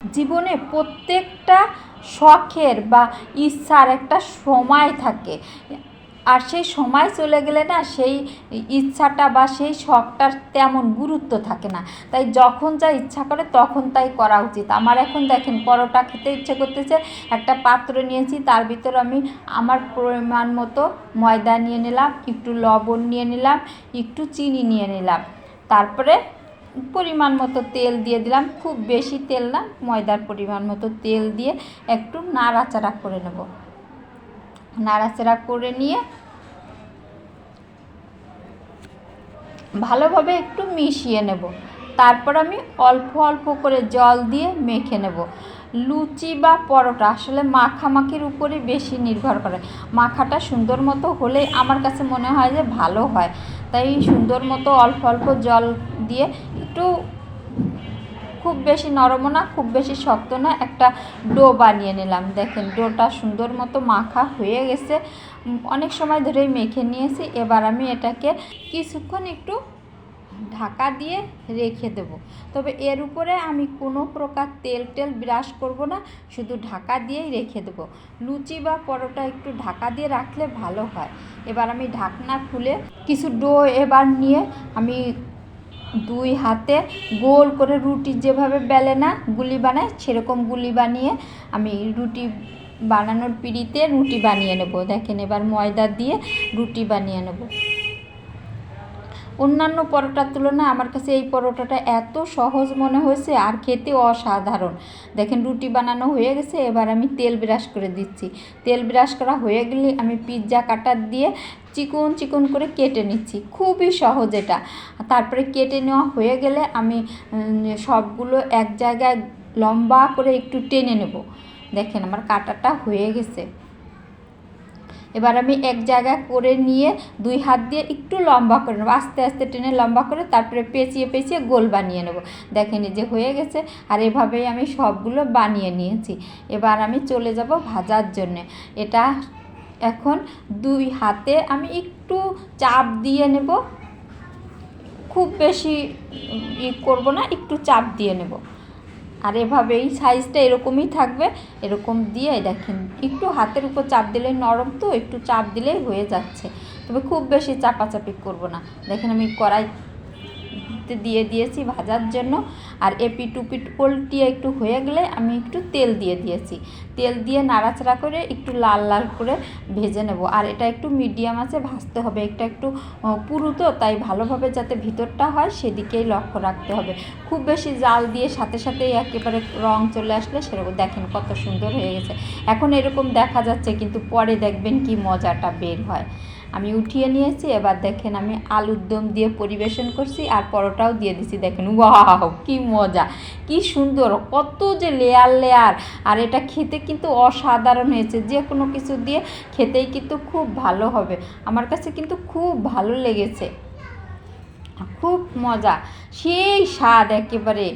জীবনে প্রত্যেকটা শখের বা ইচ্ছার একটা সময় থাকে, আর সেই সময় চলে গেলে না সেই ইচ্ছাটা বা সেই শখটার তেমন গুরুত্ব থাকে না। তাই যখন যা ইচ্ছা করে তখন তাই করা উচিত। আমার এখন দেখেন পরোটা খেতে ইচ্ছে করতেছে, একটা পাত্র নিয়েছি, তার ভিতর আমি আমার পরিমাণ মতো ময়দা নিয়ে নিলাম, একটু লবণ নিয়ে নিলাম, একটু চিনি নিয়ে নিলাম, তারপরে পরিমাণ মতো তেল দিয়ে দিলাম, খুব বেশি তেল না, ময়দার পরিমাণ মতো তেল দিয়ে একটু নাড়াচাড়া করে নেব। নাড়াচাড়া করে নিয়ে ভালোভাবে একটু মিশিয়ে নেব। তারপর আমি অল্প অল্প করে জল দিয়ে মেখে নেব। লুচি বা পরোটা আসলে মাখামাখির উপরে বেশি নির্ভর করে। মাখাটা সুন্দর মতো হলে আমার কাছে মনে হয় যে ভালো হয়। তাই সুন্দর মতো অল্প অল্প জল দিয়ে একটু, খুব বেশি নরমও না খুব বেশি শক্ত না, একটা ডো বানিয়ে নিলাম। দেখেন ডোটা সুন্দর মতো মাখা হয়ে গেছে, অনেক সময় ধরেই মেখে নিয়েছি। এবার আমি এটাকে কিছুক্ষণ একটু ঢাকা দিয়ে রেখে দেব। তবে এর উপরে আমি কোনো প্রকার তেল ব্রাশ করব না, শুধু ঢাকা দিয়েই রেখে দেব। লুচি বা পরোটা একটু ঢাকা দিয়ে রাখলে ভালো হয়। এবার আমি ঢাকনা খুলে কিছু ডো এবার নিয়ে আমি দুই হাতে গোল করে রুটি যেভাবে বেলে না গুলি বানায়, সেরকম গুলি বানিয়ে আমি রুটি বানানোর পিঁড়িতে রুটি বানিয়ে নেব। দেখেন এবার ময়দা দিয়ে রুটি বানিয়ে নেব। অন্যান্য পরোটার তুলনায় আমার কাছে এই পরোটাটা এত সহজ মনে হয়েছে আর খেতে অসাধারণ। দেখেন রুটি বানানো হয়ে গেছে, এবার আমি তেল ব্রাশ করে দিচ্ছি। তেল ব্রাশ করা হয়ে গেলে আমি পিৎজা কাটার দিয়ে চিকন চিকন করে কেটে নিচ্ছি, খুবই সহজ এটা। তারপরে কেটে নেওয়া হয়ে গেলে আমি সবগুলো এক জায়গায় লম্বা করে একটু টেনে নেব। দেখেন আমার কাটাটা হয়ে গেছে। এবার আমি এক জায়গায় করে নিয়ে দুই হাত দিয়ে একটু লম্বা করে নেবো, আস্তে আস্তে টেনে লম্বা করে তারপরে পেঁচিয়ে পেঁচিয়ে গোল বানিয়ে নেব। দেখেন এই যে হয়ে গেছে, আর এভাবেই আমি সবগুলো বানিয়ে নিয়েছি। এবার আমি চলে যাব ভাজার জন্যে। এটা এখন দুই হাতে আমি একটু চাপ দিয়ে নেব, খুব বেশি করব না, একটু চাপ দিয়ে নেব। আর এভাবেই সাইজটা এরকমই থাকবে, এরকম দিয়ে দেখেন একটু হাতের উপর চাপ দিলেই নরম, তো একটু চাপ দিলেই হয়ে যাচ্ছে, তবে খুব বেশি চাপাচাপি করব না। দেখেন আমি কড়াইতে দিয়ে দিয়েছি ভাজার জন্য, আর এপিট উপিট উল্টিয়ে একটু হয়ে গেলে আমি একটু তেল দিয়ে দিয়েছি। তেল দিয়ে নাড়াচাড়া করে একটু লাল লাল করে ভেজে নেব। আর এটা একটু মিডিয়াম আঁচে ভাজতে হবে, এটা একটু পুরু তো, তাই ভালোভাবে যাতে ভিতরটা হয় সেদিকেই লক্ষ্য রাখতে হবে। খুব বেশি জাল দিয়ে সাথে সাথেই একেবারে রং চলে আসলে সেরকম, দেখেন কত সুন্দর হয়ে গেছে। এখন এরকম দেখা যাচ্ছে, কিন্তু পরে দেখবেন কি মজাটা বের হয়। আমি উঠিয়ে নিয়েছি। এবার দেখেন আমি আলুর দম দিয়ে পরিবেশন করছি, আর পরোটাও দিয়ে দিছি। দেখেন ওয়াও কি মজা, কি সুন্দর, কত যে লেয়ার লেয়ার। আর এটা খেতে কিন্তু অসাধারণ হয়েছে, যে কোনো কিছু দিয়ে খেতেই কিন্তু খুব ভালো হবে। আমার কাছে কিন্তু খুব ভালো লেগেছে, খুব মজা, সেই স্বাদ একেবারে।